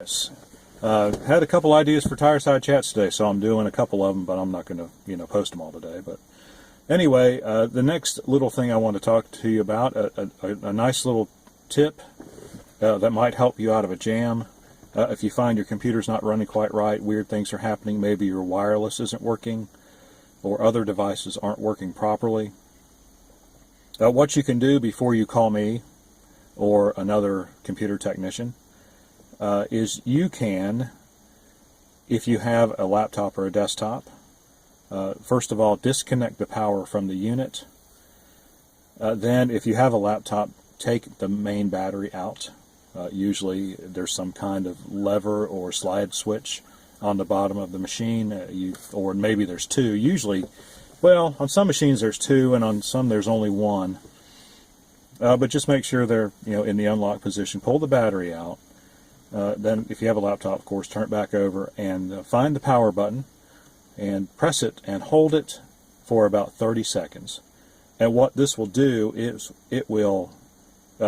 Yes. Had a couple ideas for tire side chats today, so I'm doing a couple of them, but I'm not going to, post them all today. But anyway, the next little thing I want to talk to you about, a nice little tip that might help you out of a jam. If you find your computer's not running quite right, weird things are happening, maybe your wireless isn't working, or other devices aren't working properly. What you can do before you call me or another computer technician is you can, if you have a laptop or a desktop, first of all, disconnect the power from the unit. Then, if you have a laptop, take the main battery out. Usually there's some kind of lever or slide switch on the bottom of the machine, or maybe there's two. Usually, well, on some machines there's two, and on some there's only one. But just make sure they're in the unlock position. Pull the battery out. Then, if you have a laptop, of course, turn it back over and find the power button and press it and hold it for about 30 seconds. And what this will do is it will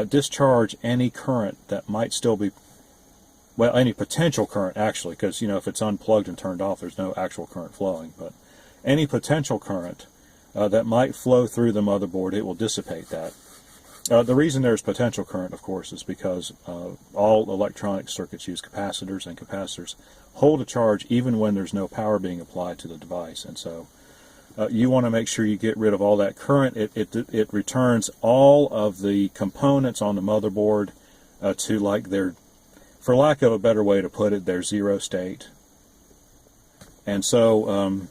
discharge any current that might still be, well, any potential current actually, because if it's unplugged and turned off, there's no actual current flowing. But any potential current that might flow through the motherboard, it will dissipate that. The reason there's potential current, of course, is because all electronic circuits use capacitors, and capacitors hold a charge even when there's no power being applied to the device. And so you want to make sure you get rid of all that current. It returns all of the components on the motherboard to like their, for lack of a better way to put it, their zero state. And so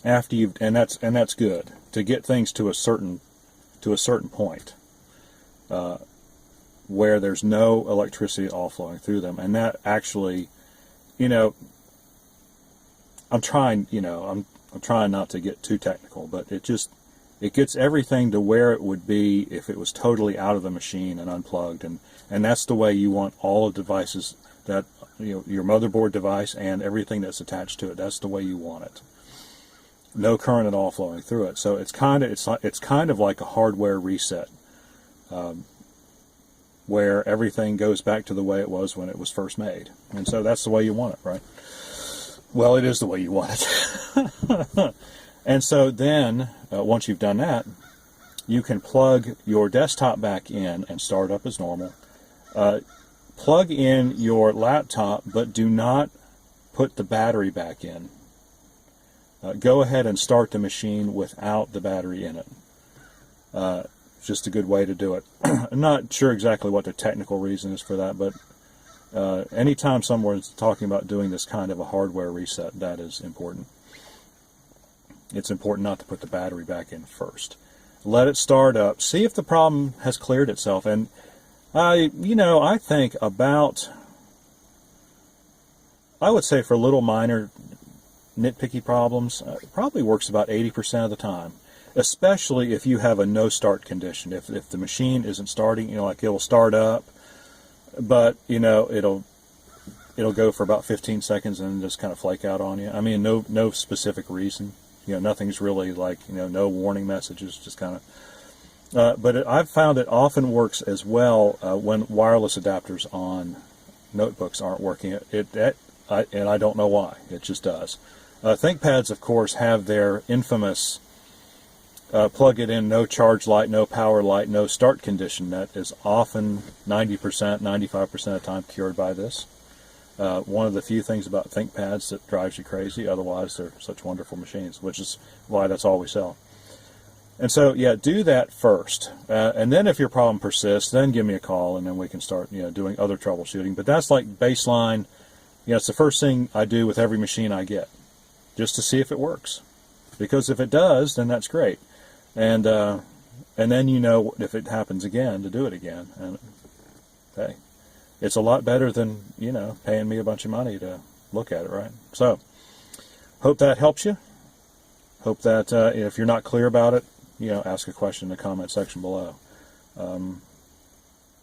after you've, and that's good to get things to a certain point. Where there's no electricity at all flowing through them, and that actually, I'm trying not to get too technical, but it gets everything to where it would be if it was totally out of the machine and unplugged, and that's the way you want all of the devices that your motherboard device and everything that's attached to it. That's the way you want it. No current at all flowing through it. So it's kind of like a hardware reset. Where everything goes back to the way it was when it was first made. And so that's the way you want it, right? Well, it is the way you want it. And so then, once you've done that, you can plug your desktop back in and start up as normal. Plug in your laptop, but do not put the battery back in. Go ahead and start the machine without the battery in it. Just a good way to do it. I'm not sure exactly what the technical reason is for that, but anytime someone's talking about doing this kind of a hardware reset, that is important. It's important not to put the battery back in first. Let it start up. See if the problem has cleared itself. And I think about, I would say for little minor nitpicky problems, it probably works about 80% of the time. Especially if you have a no start condition. If the machine isn't starting, like it'll start up, but it'll go for about 15 seconds and then just kind of flake out on you. I mean, no specific reason. Nothing's really like no warning messages. Just kind of. But I've found it often works as well when wireless adapters on notebooks aren't working. And I don't know why. It just does. ThinkPads, of course, have their infamous plug it in, no charge light, no power light, no start condition. That is often 90%, 95% of the time cured by this. One of the few things about ThinkPads that drives you crazy. Otherwise, they're such wonderful machines, which is why that's all we sell. And so, yeah, do that first. And then if your problem persists, then give me a call, and then we can start doing other troubleshooting. But that's like baseline. It's the first thing I do with every machine I get, just to see if it works. Because if it does, then that's great. And then if it happens again, to do it again. And hey, it's a lot better than paying me a bunch of money to look at it, right? So hope that helps you. Hope that if you're not clear about it, ask a question in the comment section below.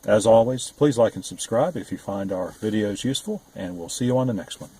As always, please like and subscribe if you find our videos useful, and we'll see you on the next one.